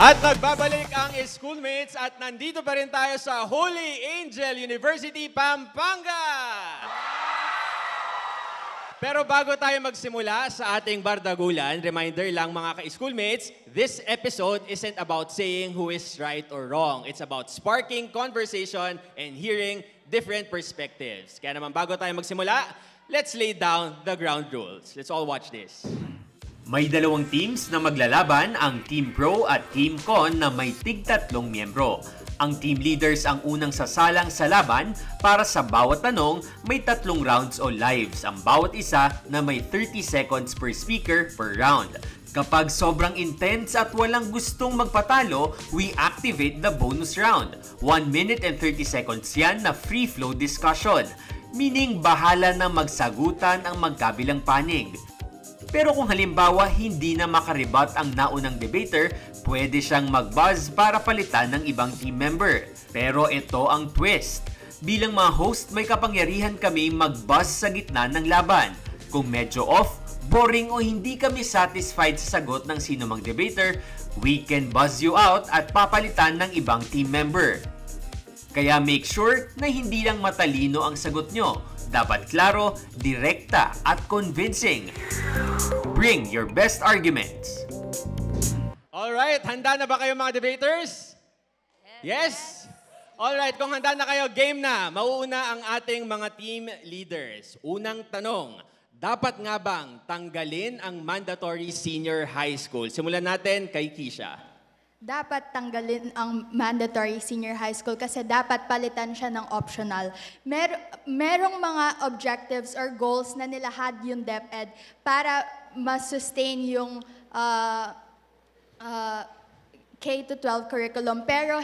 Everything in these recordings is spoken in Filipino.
At nagbabalik ang schoolmates at nandito pa rin tayo sa Holy Angel University, Pampanga! Pero bago tayo magsimula sa ating bardagulan, reminder lang mga ka-schoolmates, this episode isn't about saying who is right or wrong. It's about sparking conversation and hearing different perspectives. Kaya naman bago tayo magsimula, let's lay down the ground rules. Let's all watch this. May dalawang teams na maglalaban, ang Team Pro at Team Con na may tig-3 miyembro. Ang team leaders ang unang sasalang sa laban para sa bawat tanong may 3 rounds o lives, ang bawat isa na may 30 seconds per speaker per round. Kapag sobrang intense at walang gustong magpatalo, we activate the bonus round. 1 minute and 30 seconds yan na free-flow discussion, meaning bahala na magsagutan ang magkabilang panig. Pero kung halimbawa hindi na makaribat ang naunang debater, pwede siyang mag-buzz para palitan ng ibang team member. Pero ito ang twist. Bilang mga host, may kapangyarihan kami mag-buzz sa gitna ng laban. Kung medyo off, boring o hindi kami satisfied sa sagot ng sino mang debater, we can buzz you out at papalitan ng ibang team member. Kaya make sure na hindi lang matalino ang sagot nyo. Dapat klaro, direkta at convincing. Bring your best arguments. Alright, handa na ba kayo mga debaters? Yes? Alright, kung handa na kayo, game na. Mauuna ang ating mga team leaders. Unang tanong, dapat nga bang tanggalin ang mandatory senior high school? Simulan natin kay Kisha. Dapat tanggalin ang mandatory senior high school kasi dapat palitan siya ng optional. Merong mga objectives or goals na nilahad yung DepEd para ma-sustain yung K-12 curriculum. Pero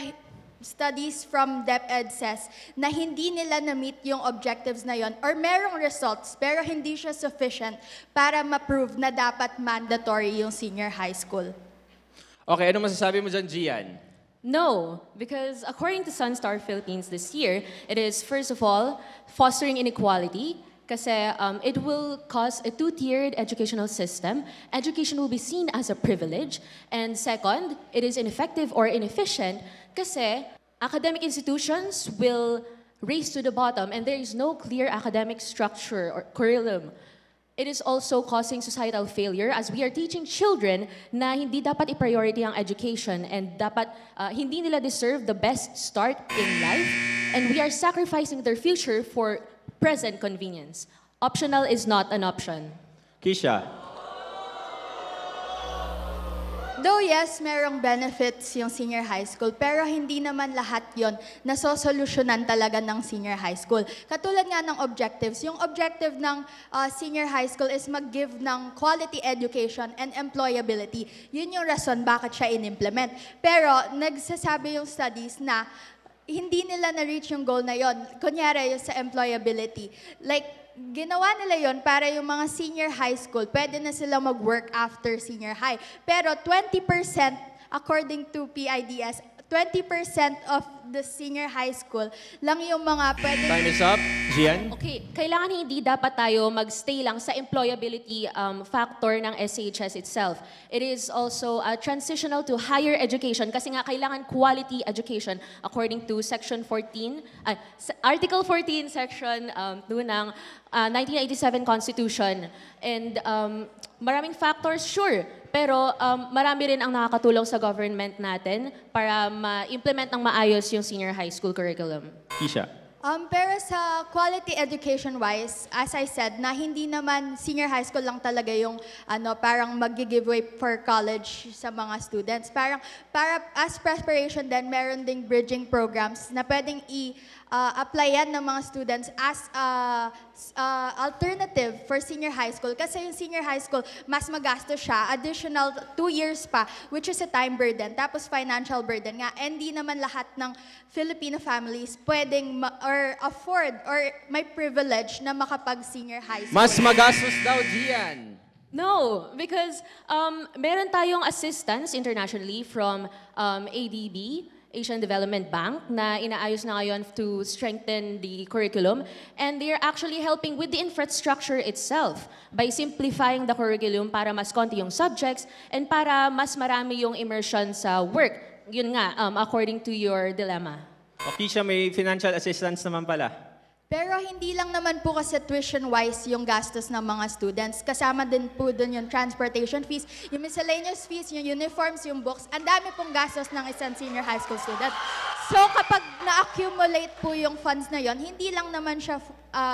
studies from DepEd says na hindi nila na-meet yung objectives na yon or merong results pero hindi siya sufficient para ma-prove na dapat mandatory yung senior high school. Okay, ano masasabi mo dyan, Gian? No, because according to Sunstar Philippines this year, it is first of all fostering inequality kasi it will cause a two-tiered educational system. Education will be seen as a privilege. And second, it is ineffective or inefficient kasi academic institutions will race to the bottom and there is no clear academic structure or curriculum. It is also causing societal failure as we are teaching children na hindi dapat i-priority ang education and dapat hindi nila deserve the best start in life and we are sacrificing their future for present convenience. Optional is not an option. Kisha. Though yes, merong benefits yung senior high school, pero hindi naman lahat yon nasosolusyonan talaga ng senior high school. Katulad nga ng objectives, yung objective ng senior high school is mag-give ng quality education and employability. Yun yung rason bakit siya in-implement. Pero nagsasabi yung studies na hindi nila na-reach yung goal na yon. Kunyari yung sa employability. Like, ginawa nila yon para yung mga senior high school, pwede na sila mag-work after senior high. Pero 20%, according to PIDS, 20% of the senior high school lang yung mga pwede... Time is up. Gian? Okay, kailangan hindi dapat tayo magstay lang sa employability factor ng SHS itself. It is also transitional to higher education kasi nga kailangan quality education according to Section 14, Article 14, Section 2 ng 1987 Constitution. And maraming factors, sure. Pero marami rin ang nakakatulong sa government natin para ma-implement ng maayos yung senior high school curriculum. Kisha. Pero sa quality education-wise, as I said, na hindi naman senior high school lang talaga yung parang mag-giveaway for college sa mga students. Para as preparation din, meron ding bridging programs na pwedeng applyan ng mga students as alternative for senior high school. Kasi yung senior high school, mas magastos siya, additional 2 years pa, which is a time burden, tapos financial burden nga. And di naman lahat ng Filipino families pwedeng or afford or may privilege na makapag-senior high school. Mas magastos daw, Gian. No, because meron tayong assistance internationally from ADB Asian Development Bank na inaayos na ngayon to strengthen the curriculum. And they're actually helping with the infrastructure itself by simplifying the curriculum para mas konti yung subjects and para mas marami yung immersion sa work. Yun nga, according to your dilemma. O Kisha, may financial assistance naman pala. Pero hindi lang naman po kasi tuition-wise yung gastos ng mga students. Kasama din po dun yung transportation fees, yung miscellaneous fees, yung uniforms, yung books. Ang dami pong gastos ng isang senior high school student. So kapag na-accumulate po yung funds na yon, hindi lang naman siya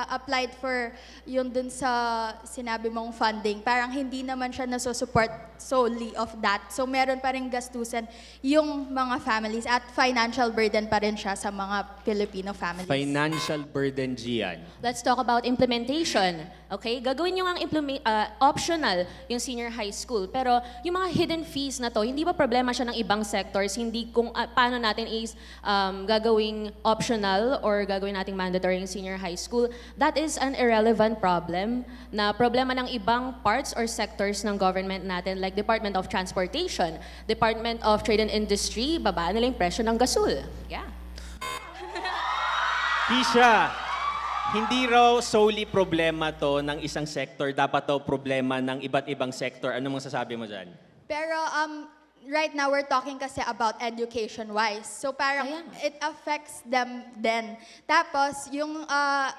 applied for yun dun sa sinabi mong funding. Parang hindi naman siya nasusupport solely of that. So meron pa rin gastusan yung mga families at financial burden pa rin siya sa mga Filipino families. Financial burden, Gian. Let's talk about implementation. Okay? Gagawin nyo ang optional yung senior high school. Pero yung mga hidden fees na to, hindi ba problema siya ng ibang sectors? Hindi kung paano natin is gagawing optional or gagawin nating mandatory yung senior high school. That is an irrelevant problem na problema ng ibang parts or sectors ng government natin like Department of Transportation, Department of Trade and Industry, babaan nila yung presyo ng gasol. Yeah. Kisha, hindi raw solely problema to ng isang sector, dapat daw problema ng iba't ibang sector. Ano mong sasabi mo dyan? Pero right now we're talking kasi about education-wise. So parang it affects them then. Tapos yung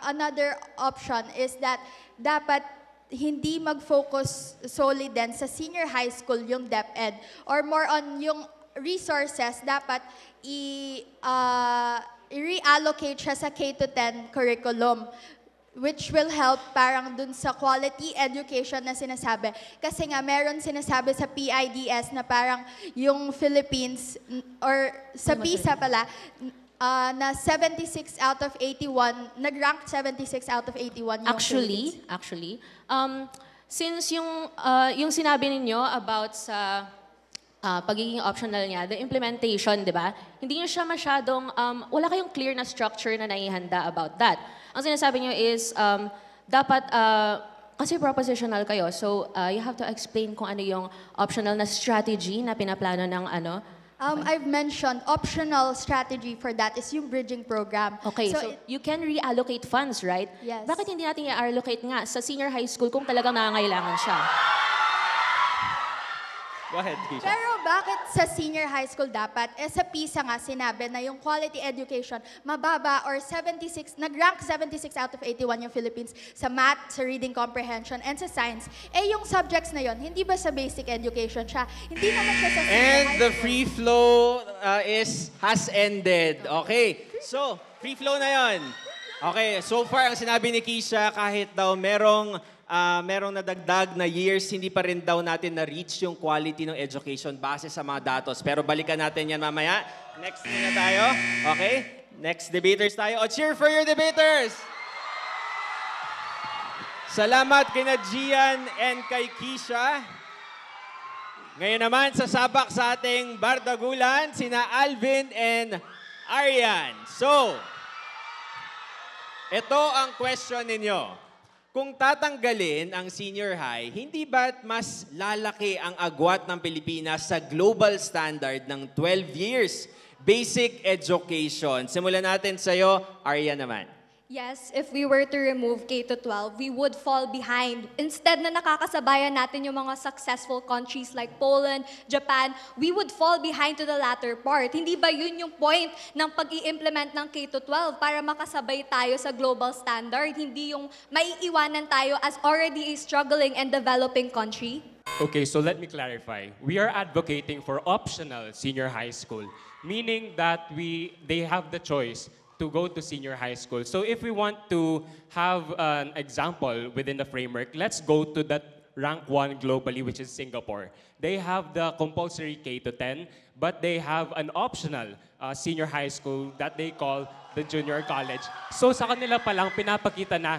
another option is that dapat hindi mag-focus solely din sa senior high school yung DepEd or more on yung resources dapat i-reallocate siya sa K-10 curriculum, which will help parang dun sa quality education na sinasabi. Kasi nga, meron sinasabi sa PIDS na parang yung Philippines, or sa PISA pala, na 76 out of 81, nag-rank 76 out of 81 yung Philippines. Actually, since yung sinabi ninyo about sa pagiging optional niya, the implementation, di ba? Hindi nyo siya masyadong, wala kayong clear na structure na naihanda about that. Ang sinasabi nyo is, dapat, kasi propositional kayo, so you have to explain kung ano yung optional na strategy na pinaplano ng ano. I've mentioned optional strategy for that is yung bridging program. Okay, so you can reallocate funds, right? Yes. Bakit hindi natin i-allocate nga sa senior high school kung talagang nangangailangan siya? Go ahead, Kisha. Pero bakit sa senior high school dapat? Sa PISA nga sinabi na yung quality education mababa or 76, nag-rank 76 out of 81 yung Philippines sa math, sa reading comprehension, and sa science. Yung subjects na yon, hindi ba sa basic education siya? Hindi naman siya sa senior And high the school. free flow has ended. Okay, so free flow na yon. Okay, so far ang sinabi ni Kisha, kahit daw merong nadagdag na years, hindi pa rin daw natin na-reach yung quality ng education base sa mga datos. Pero balikan natin yan mamaya. Next na tayo. Okay? Next debaters tayo. Cheer for your debaters! Salamat kina Gian and kay Kisha. Ngayon naman, sasabak sa ating bardagulan, sina Alvin and Arian. So, ito ang question ninyo. Kung tatanggalin ang senior high, hindi ba't mas lalaki ang agwat ng Pilipinas sa global standard ng 12 years basic education? Simulan natin sa'yo, Arya naman. Yes, if we were to remove K-12, we would fall behind. Instead na nakakasabayan natin yung mga successful countries like Poland, Japan, we would fall behind to the latter part. Hindi ba yun yung point ng pag-i-implement ng K-12 para makasabay tayo sa global standard? Hindi yung maiiwanan tayo as already a struggling and developing country? Okay, so let me clarify. We are advocating for optional senior high school, meaning that they have the choice to go to senior high school. So if we want to have an example within the framework, let's go to that rank 1 globally, which is Singapore. They have the compulsory K-10, but they have an optional senior high school that they call the junior college. So sa kanila palang pinapakita na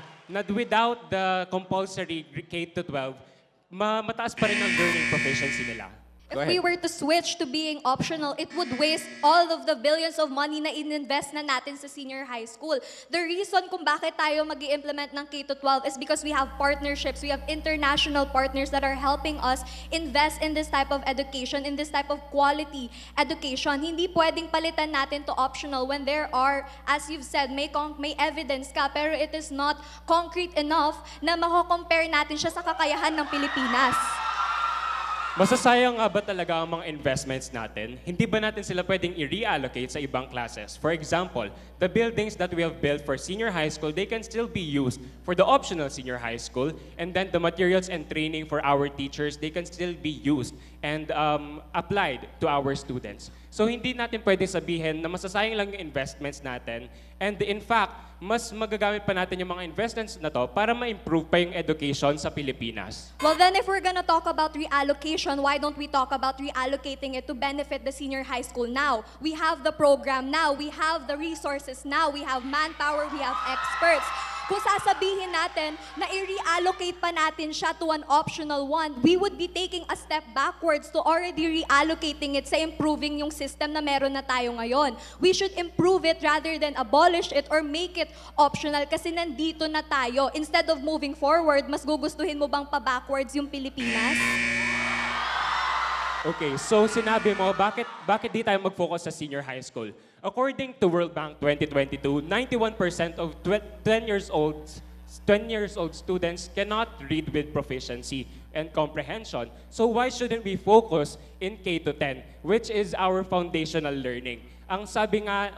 without the compulsory K-12, mataas pa rin ang learning proficiency nila. Go If we ahead. were to switch to being optional, it would waste all of the billions of money na ininvest na natin sa senior high school. The reason kung bakit tayo mag-i-implement ng K-12 is because we have partnerships, we have international partners that are helping us invest in this type of education, in this type of quality education. Hindi pwedeng palitan natin to optional when there are, as you've said, may evidence ka, pero it is not concrete enough na mako-compare natin siya sa kakayahan ng Pilipinas. Masasayang nga ba talaga ang mga investments natin? Hindi ba natin sila pwedeng i-reallocate sa ibang classes? For example, the buildings that we have built for senior high school, they can still be used for the optional senior high school. And then the materials and training for our teachers, they can still be used and applied to our students. So hindi natin pwede sabihin na masasayang lang yung investments natin. And in fact, mas magagamit pa natin yung mga investments na to para ma-improve pa yung education sa Pilipinas. Well, then if we're gonna talk about reallocation, why don't we talk about reallocating it to benefit the senior high school now? We have the program now, we have the resources now, we have manpower, we have experts. Kung sasabihin natin na i-reallocate pa natin siya to an optional one, we would be taking a step backwards to already reallocating it sa improving yung system na meron na tayo ngayon. We should improve it rather than abolish it or make it optional kasi nandito na tayo. Instead of moving forward, mas gugustuhin mo bang pa-backwards yung Pilipinas? Okay, so sinabi mo, bakit di tayo mag-focus sa senior high school? According to World Bank 2022, 91% of 10 years old students cannot read with proficiency and comprehension. So why shouldn't we focus in K-10, which is our foundational learning? Ang sabi nga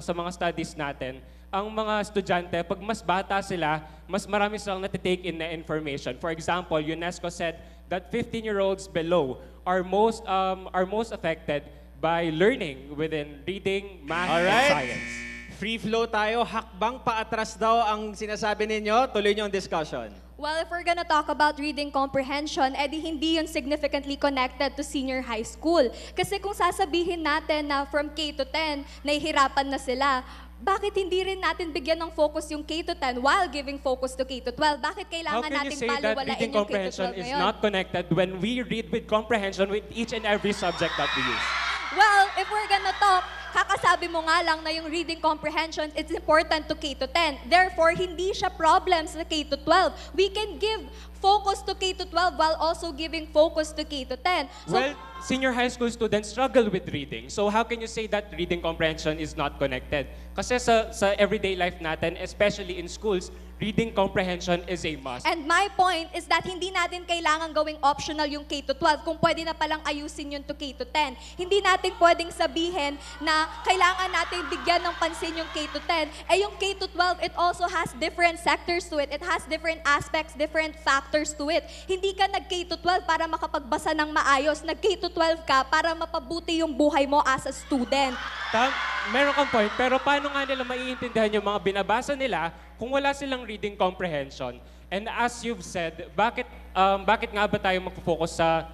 sa mga studies natin, ang mga estudyante, pag mas bata sila, mas marami silang natitake in na information. For example, UNESCO said that 15-year-olds below are most affected by learning within reading, math, and Alright. science. Free flow tayo. Hakbang paatras daw ang sinasabi ninyo. Tuloy niyo ang discussion. Well, if we're gonna talk about reading comprehension, edi hindi yun significantly connected to senior high school. Kasi kung sasabihin natin na from K to 10, nahihirapan na sila, bakit hindi rin natin bigyan ng focus yung K to 10 while giving focus to K to 12? Bakit How kailangan can you nating say that baliwalain reading yung K to comprehension 12 is ngayon? not connected when we read with comprehension with each and every subject that we use? Well, if we're gonna talk, kakasabi mo nga lang na yung reading comprehension, it's important to K to 10. Therefore, hindi siya problem sa K to 12. We can give focus to K to 12 while also giving focus to K to 10. So, Well, senior high school students struggle with reading. So how can you say that reading comprehension is not connected? Kasi sa everyday life natin, especially in schools, reading comprehension is a must. and my point is that hindi natin kailangan gawing optional yung K to 12 kung pwede na palang ayusin yun to K to 10. Hindi natin pwedeng sabihin na kailangan natin bigyan ng pansin yung K to 10. Eh yung K to 12, it also has different sectors to it. It has different aspects, different factors to it. Hindi ka nag-K to 12 para makapagbasa ng maayos. Nag-K to 12 ka para mapabuti yung buhay mo as a student. Meron kang point, pero paano nga nila maiintindihan yung mga binabasa nila kung wala silang reading comprehension? And as you've said, bakit nga ba tayo magfo-focus sa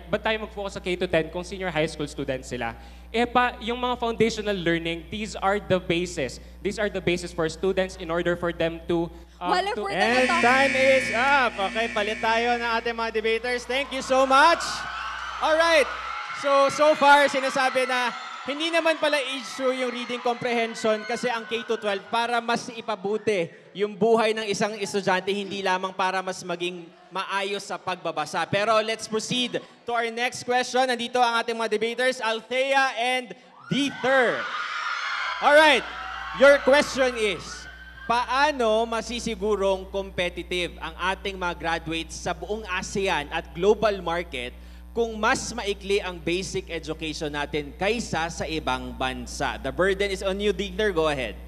ba't tayo magfocus sa K to 10 kung senior high school students sila? Yung mga foundational learning, these are the basis. These are the basis for students in order for them to Well, if to- we're And gonna talk... time is up. Okay, palit tayo ng ating mga debaters. Thank you so much. Alright. So far, sinasabi na hindi naman pala issue yung reading comprehension kasi ang K-12 para mas ipabuti yung buhay ng isang estudyante, hindi lamang para mas maging maayos sa pagbabasa. Pero let's proceed to our next question. Nandito ang ating mga debaters, Althea and Dieter. Alright, your question is, paano masisigurong competitive ang ating mga graduates sa buong ASEAN at global market kung mas maikli ang basic education natin kaysa sa ibang bansa? The burden is on you, Digner. Go ahead.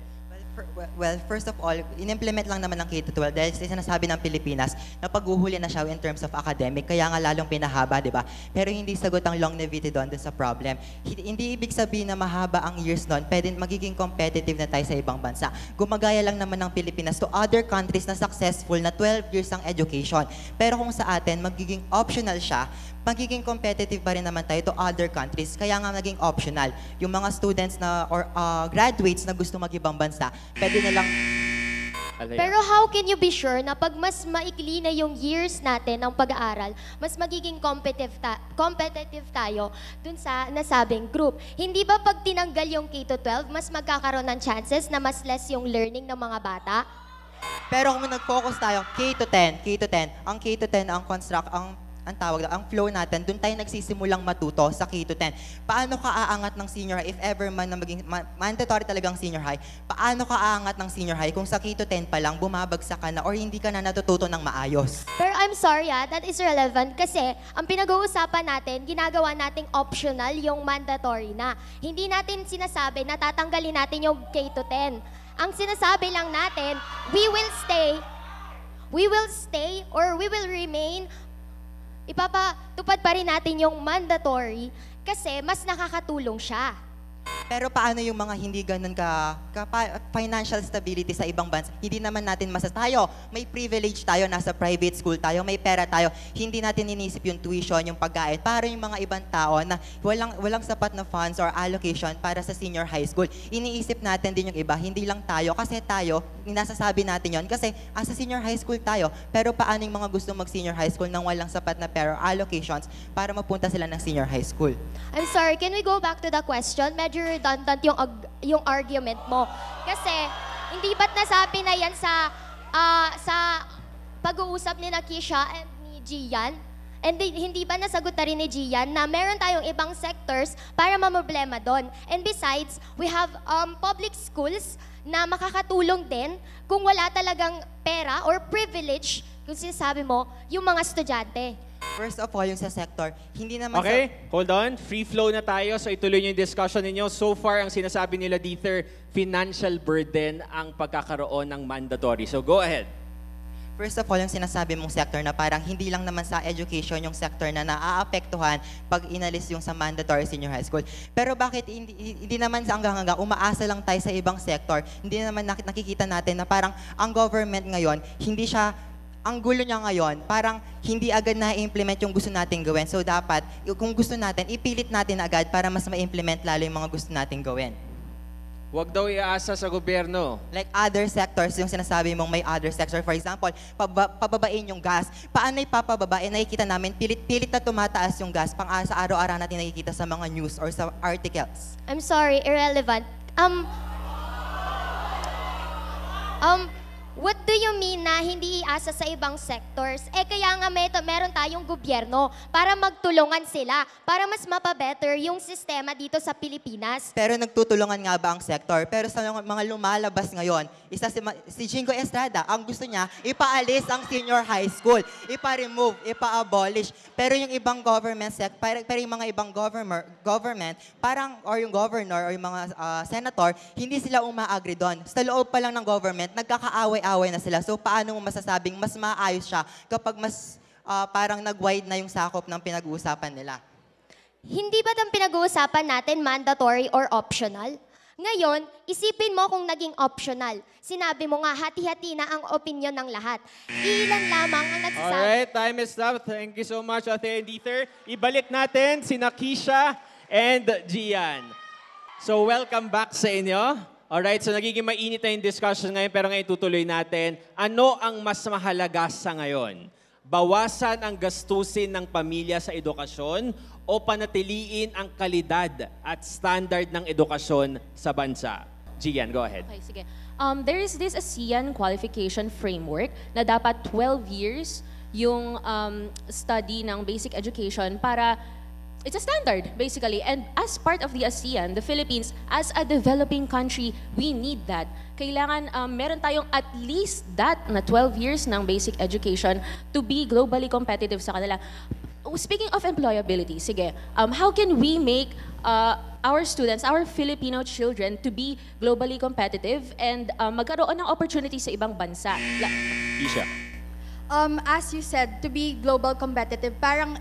Well, first of all, in-implement lang naman ng K-12 dahil sinasabi ng Pilipinas na paghuhuli na siya in terms of academic, kaya nga lalong pinahaba, di ba? Pero hindi sagot ang longevity doon sa problem. Hindi ibig sabihin na mahaba ang years doon, pwede magiging competitive na tayo sa ibang bansa. Gumagaya lang naman ng Pilipinas to other countries na successful na 12 years ang education. Pero kung sa atin, magiging optional siya, magiging competitive pa rin naman tayo to other countries. Kaya nga naging optional. Yung mga students na or graduates na gusto mag-ibang bansa, pwede Alaya. Pero how can you be sure na pag mas maikli na yung years natin ng pag-aaral, mas magiging competitive tayo dun sa nasabing group? Hindi ba pag tinanggal yung K-12, mas magkakaroon ng chances na mas less yung learning ng mga bata? Pero kung nag-focus tayo, K-10, ang K-10, ang tawag, ang flow natin, doon tayo nagsisimulang matuto sa K-10. Paano ka aangat ng senior high, if ever man na maging mandatory talagang senior high, paano ka aangat ng senior high kung sa K-10 pa lang bumabagsak ka na or hindi ka na natututo ng maayos? Pero I'm sorry that is relevant kasi ang pinag-uusapan natin, ginagawa nating optional yung mandatory na. Hindi natin sinasabi na tatanggalin natin yung K-10. Ang sinasabi lang natin, we will stay or we will remain, ipapatupad pa rin natin yung mandatory kasi mas nakakatulong siya. Pero paano yung mga hindi ganun financial stability sa ibang bansa? Hindi naman natin tayo, may privilege tayo, nasa private school tayo, may pera tayo. Hindi natin inisip yung tuition, yung pagkain. Para yung mga ibang tao na walang sapat na funds or allocation para sa senior high school. Iniisip natin din yung iba, hindi lang tayo. Kasi tayo, nasasabi natin yon kasi sa senior high school tayo. Pero paano yung mga gusto mag-senior high school nang walang sapat na pera or allocations para mapunta sila ng senior high school? I'm sorry, can we go back to the question? Medyo redundant yung argument mo. Kasi, hindi ba't nasabi na yan sa pag-uusap ni Nakisha and ni Gian? And hindi ba nasagot na rin ni Gian na meron tayong ibang sectors para mamroblema doon? And besides, we have public schools na makakatulong din kung wala talagang pera or privilege, kung sinasabi mo, yung mga estudyante. First of all, yung sa sector, hindi naman Okay, hold on. Free flow na tayo. So ituloy niyo yung discussion ninyo. So far, ang sinasabi nila dito, financial burden ang pagkakaroon ng mandatory. So go ahead. First of all, yung sinasabi mong sector na parang hindi lang naman sa education yung sector na naaapektuhan pag inalis yung sa mandatory senior high school. Pero bakit hindi naman sa hanggang umaasa lang tayo sa ibang sector? Hindi naman nakikita natin na parang ang government ngayon, hindi siya, ang gulo niya ngayon, parang hindi agad na-implement yung gusto nating gawin. So dapat, kung gusto natin, ipilit natin agad para mas ma-implement lalo yung mga gusto nating gawin. Huwag daw iaasa sa gobyerno. Like other sectors, yung sinasabi mong may other sector. For example, pababain yung gas. Paano ipapababain? Nakikita namin, pilit na tumataas yung gas sa araw-araw natin nakikita sa mga news or sa articles. I'm sorry, irrelevant. What do you mean na hindi iasa sa ibang sectors? Kaya nga meron tayong gobyerno para magtulungan sila, para mas mapabetter yung sistema dito sa Pilipinas. Pero nagtutulungan nga ba ang sector? Pero sa mga lumalabas ngayon, si Jingo Estrada, ang gusto niya, ipaalis ang senior high school, ipa-remove, ipa-abolish. Pero yung ibang government pero yung mga ibang government, parang, or yung governor, or yung mga senator, hindi sila uma-agree doon. Sa loob pa lang ng government, nagkakaaway-away na sila. So paano mo masasabing mas maayos siya kapag mas parang nag-wide na yung sakop ng pinag-uusapan nila? Hindi ba ang pinag-uusapan natin mandatory or optional? Ngayon, isipin mo kung naging optional. Sinabi mo nga, hati-hati na ang opinion ng lahat. Ilan lamang ang nagsasabi. Alright, time is up. Thank you so much, Ate and Dieter. Ibalik natin si Nakisha and Gian. So welcome back sa inyo. Alright, so nagiging mainit na yung discussion ngayon, pero ngayon tutuloy natin. Ano ang mas mahalaga sa ngayon? Bawasan ang gastusin ng pamilya sa edukasyon o panatiliin ang kalidad at standard ng edukasyon sa bansa? Gian, go ahead. Okay, sige. There is this ASEAN qualification framework na dapat 12 years yung study ng basic education para it's a standard, basically. And as part of the ASEAN, the Philippines, as a developing country, we need that. Kailangan meron tayong at least that na 12 years ng basic education to be globally competitive sa kanila. Speaking of employability, sige, how can we make our students, our Filipino children to be globally competitive and magkaroon ng opportunity sa ibang bansa? Isha. As you said, to be global competitive, parang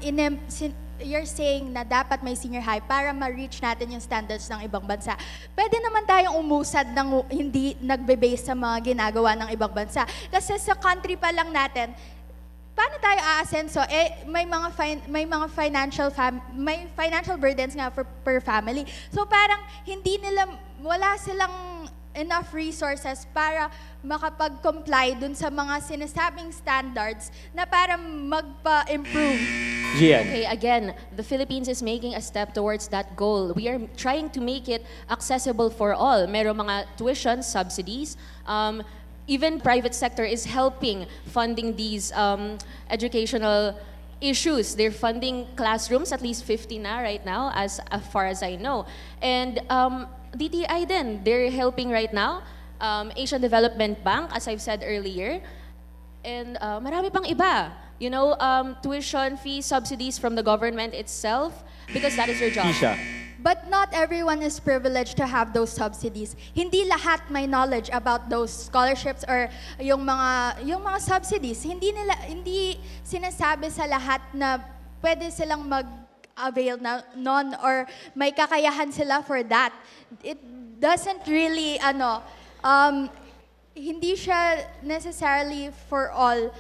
you're saying na dapat may senior high para ma-reach natin yung standards ng ibang bansa. Pwede naman tayong umusad ng hindi nagbe-base sa mga ginagawa ng ibang bansa. Kasi sa country pa lang natin, paano tayo aasenso? May mga financial burdens nga per family. So parang wala silang enough resources para makapag-comply dun sa mga sinasabing standards na para magpa-improve. Gian. Okay, again, the Philippines is making a step towards that goal. We are trying to make it accessible for all. Merong mga tuition subsidies. Even private sector is helping funding these educational issues. They're funding classrooms, at least 50 na right now, as far as I know. And DTI din, they're helping right now. Asian Development Bank, as I've said earlier. And marami pang iba. You know, tuition fee subsidies from the government itself, because that is your job. Kisha. But not everyone is privileged to have those subsidies. Hindi lahat may knowledge about those scholarships or yung mga subsidies. Hindi sinasabi sa lahat na pwede silang mag-avail na non or may kakayahan sila for that. It doesn't really hindi siya necessarily for all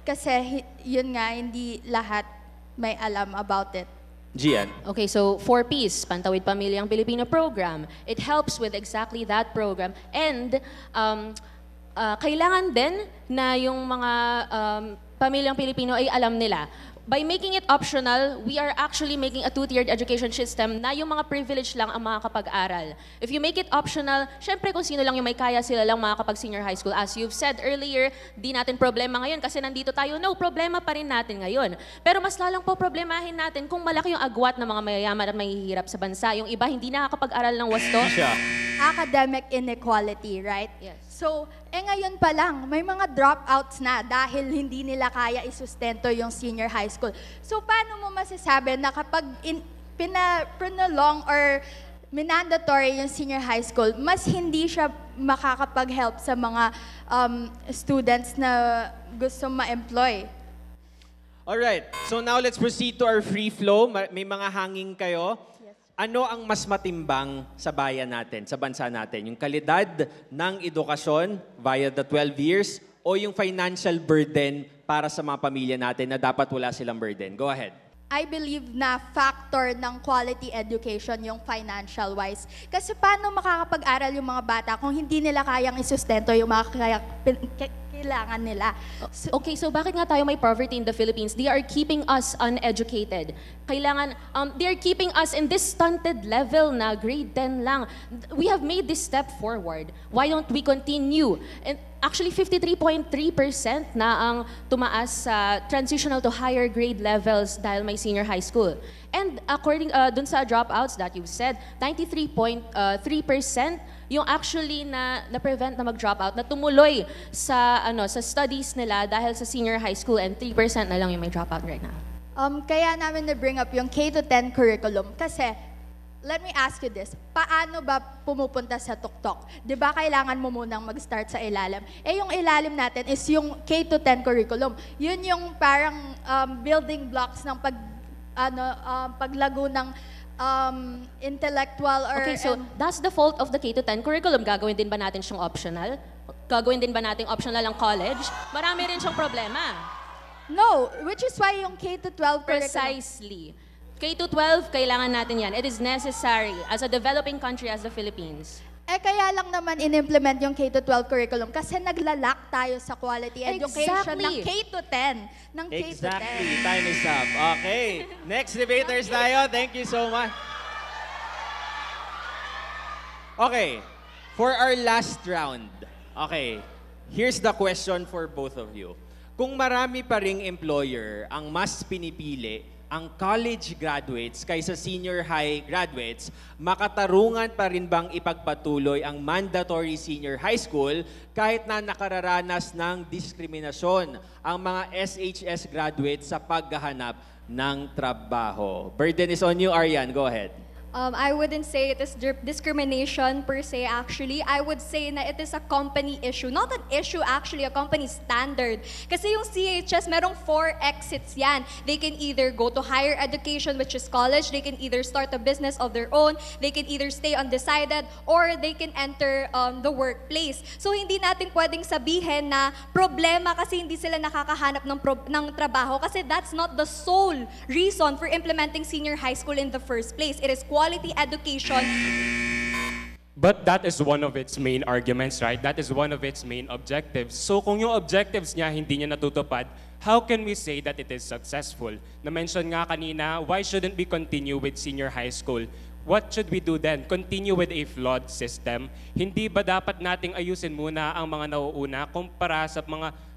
kasi yun nga hindi lahat may alam about it. Gian. Okay, so 4Ps, Pantawid Pamilyang Pilipino program. It helps with exactly that program. And kailangan din na yung mga pamilyang Pilipino ay alam nila. By making it optional, we are actually making a two-tiered education system na yung mga privilege lang ang makakapag-aral. If you make it optional, syempre kung sino lang yung may kaya, sila lang makakapag-senior high school. As you've said earlier, di natin problema ngayon kasi nandito tayo. No, problema pa rin natin ngayon. Pero mas lalang po problemahin natin kung malaki yung agwat ng mga mayayaman at mahihirap sa bansa. Yung iba hindi nakakapag-aral ng wasto. Kisha. Academic inequality, right? Yes. So, ngayon pa lang, may mga dropouts na dahil hindi nila kaya isustento yung senior high school. So, paano mo masasabi na kapag pinalong or mandatory yung senior high school, mas hindi siya makakapag-help sa mga students na gusto ma-employ? Alright, so now let's proceed to our free flow. May mga hanging kayo. Ano ang mas matimbang sa bayan natin, sa bansa natin? Yung kalidad ng edukasyon via the 12 years o yung financial burden para sa mga pamilya natin na dapat wala silang burden? Go ahead. I believe na factor ng quality education yung financial wise. Kasi paano makakapag-aral yung mga bata kung hindi nila kayang isustento yung mga kailangan nila? Okay, so bakit nga tayo may poverty in the Philippines? They are keeping us uneducated. Kailangan, they are keeping us in this stunted level na grade 10 lang. We have made this step forward. Why don't we continue? And actually, 53.3% na ang tumaas sa transitional to higher grade levels dahil may senior high school. And according dun sa dropouts that you've said, 93.3% yung actually na-prevent na mag-dropout, na tumuloy sa studies nila dahil sa senior high school, and 3% na lang yung may dropout right now. Kaya namin na-bring up yung K-10 curriculum kasi let me ask you this, paano ba pumupunta sa tuktok? Di ba kailangan mo munang mag-start sa ilalim? Yung ilalim natin is yung K-10 curriculum. Yun yung parang building blocks ng paglago ng intellectual or... Okay, so that's the fault of the K-10 curriculum. Gagawin din ba natin siyang optional? Gagawin din ba natin optional ang college? Marami rin siyang problema. No, which is why yung K-12 curriculum... Precisely. K-12, kailangan natin yan. It is necessary as a developing country as the Philippines. Kaya lang naman in-implement yung K-12 curriculum kasi naglalak tayo sa quality education ng K-10. Ng K-10. Exactly. Time is up. Okay. Next debaters tayo. Thank you so much. Okay. For our last round. Okay. Here's the question for both of you. Kung marami pa ring employer ang mas pinipili ang college graduates kaysa senior high graduates, makatarungan pa rin bang ipagpatuloy ang mandatory senior high school kahit na nakararanas ng diskriminasyon ang mga SHS graduates sa paghahanap ng trabaho? Burden is on you, Arian. Go ahead. I wouldn't say it is discrimination per se actually. I would say na it is a company issue. Not an issue actually, a company standard. Kasi yung CHS, merong 4 exits yan. They can either go to higher education, which is college. They can either start a business of their own. They can either stay undecided, or they can enter the workplace. So hindi natin pwedeng sabihin na problema kasi hindi sila nakakahanap ng trabaho kasi that's not the sole reason for implementing senior high school in the first place. It is quality education. But that is one of its main arguments, right? That is one of its main objectives. So kung yung objectives niya hindi niya natutupad, how can we say that it is successful? Na-mention nga kanina, why shouldn't we continue with senior high school? What should we do then? Continue with a flawed system? Hindi ba dapat nating ayusin muna ang mga nauuna kumpara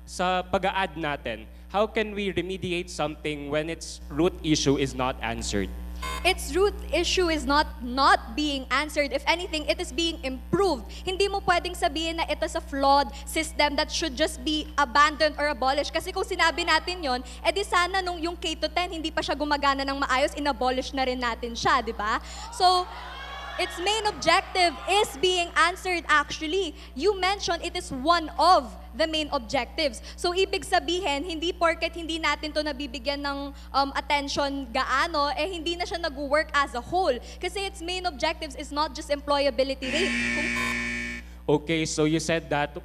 sa pag-a-add natin? How can we remediate something when its root issue is not answered? Its root issue is not being answered. If anything, it is being improved. Hindi mo pwedeng sabihin na it is a flawed system that should just be abandoned or abolished. Kasi kung sinabi natin yon, edi sana nung yung K-10 hindi pa siya gumagana ng maayos, inabolish na rin natin siya, di ba? So, its main objective is being answered actually. You mentioned it is one of the main objectives. So, ibig sabihin, hindi porket hindi natin to nabibigyan ng attention gaano, hindi na siya nag-work as a whole. Kasi its main objectives is not just employability rate. Okay, so you said that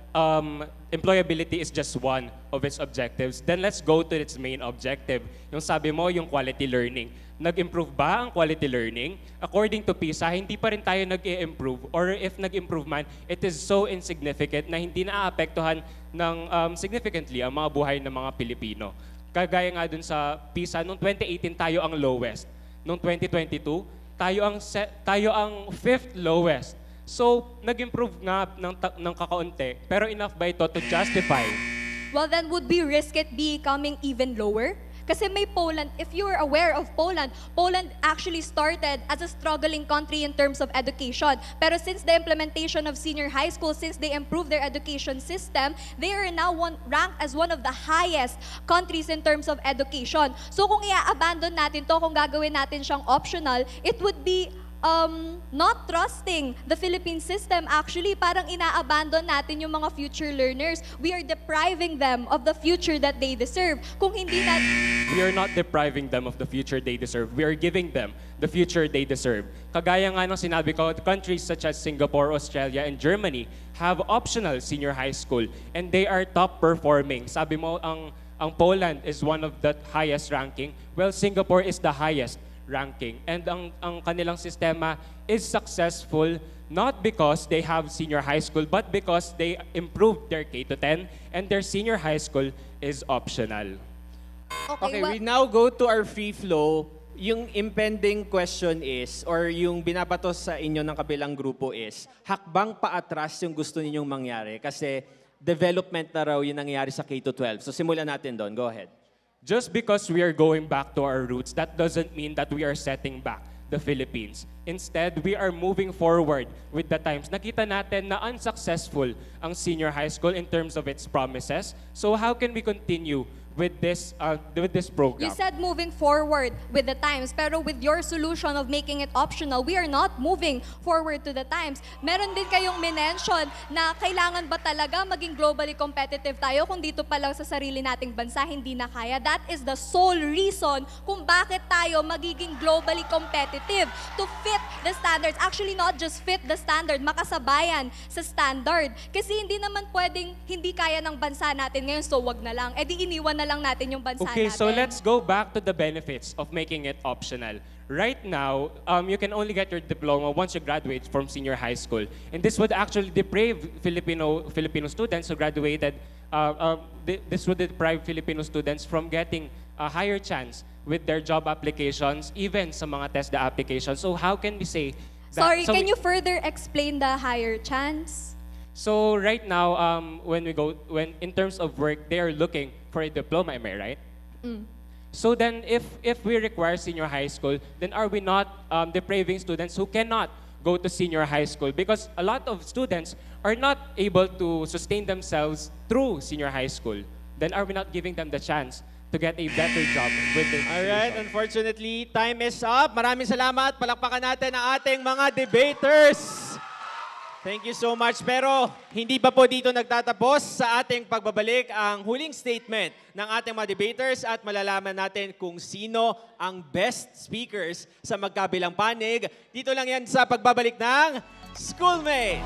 employability is just one of its objectives. Then let's go to its main objective. Yung sabi mo, yung quality learning. Nag-improve ba ang quality learning? According to PISA, hindi pa rin tayo nag-i-improve. Or if nag-improve man, it is so insignificant na hindi naaapektuhan ng significantly ang mga buhay ng mga Pilipino. Kagaya nga dun sa PISA, noong 2018 tayo ang lowest. Noong 2022, tayo ang fifth lowest. So, nag-improve nga ng kakaunti, pero enough ba ito to justify? Well, then would we risk it becoming even lower? Kasi may Poland, if you're aware of Poland, Poland actually started as a struggling country in terms of education. Pero since the implementation of senior high school, since they improved their education system, they are now ranked as one of the highest countries in terms of education. So kung i-abandon natin to, kung gagawin natin siyang optional, it would be not trusting the Philippine system. Actually, parang ina-abandon natin yung mga future learners. We are depriving them of the future that they deserve. Kung hindi natin... We are not depriving them of the future they deserve. We are giving them the future they deserve. Kagaya nga ng sinabi ko, countries such as Singapore, Australia, and Germany have optional senior high school, and they are top performing. Sabi mo, ang Poland is one of the highest ranking. Well, Singapore is the highest ranking. And ang kanilang sistema is successful not because they have senior high school, but because they improved their K-10 and their senior high school is optional. Okay, we now go to our free flow. Yung impending question is, or yung binabato sa inyo ng kabilang grupo is, hakbang paatras yung gusto ninyong mangyari? Kasi development na raw yung nangyari sa K-12. So simulan natin doon. Go ahead. Just because we are going back to our roots, that doesn't mean that we are setting back the Philippines. Instead, we are moving forward with the times. Nakita natin na unsuccessful ang senior high school in terms of its promises. So how can we continue with this program? You said moving forward with the times, pero with your solution of making it optional, we are not moving forward to the times. Meron din kayong minention na kailangan ba talaga maging globally competitive tayo kung dito pa lang sa sarili nating bansa hindi na kaya. That is the sole reason kung bakit tayo magiging globally competitive, to fit the standards. Actually, not just fit the standard, makasabayan sa standard. Kasi hindi naman pwedeng hindi kaya ng bansa natin ngayon, so wag na lang. E di iniwan na lang natin yung bansa Okay, natin. so let's go back to the benefits of making it optional. Right now, you can only get your diploma once you graduate from senior high school. And this would actually deprive Filipino students who graduated, this would deprive Filipino students from getting a higher chance with their job applications, even sa mga TESDA applications. So how can we say that... Sorry, can you further explain the higher chance? So right now, when in terms of work, they are looking for a diploma, am I right? So then, if we require senior high school, then are we not depriving students who cannot go to senior high school? Because a lot of students are not able to sustain themselves through senior high school. Then are we not giving them the chance to get a better job with the Alright, unfortunately, time is up. Maraming salamat. Palakpakan natin ang ating mga debaters. Thank you so much. Pero hindi pa po dito nagtatapos sa ating pagbabalik ang huling statement ng ating mga debaters at malalaman natin kung sino ang best speakers sa magkabilang panig. Dito lang yan sa pagbabalik ng Schoolmate!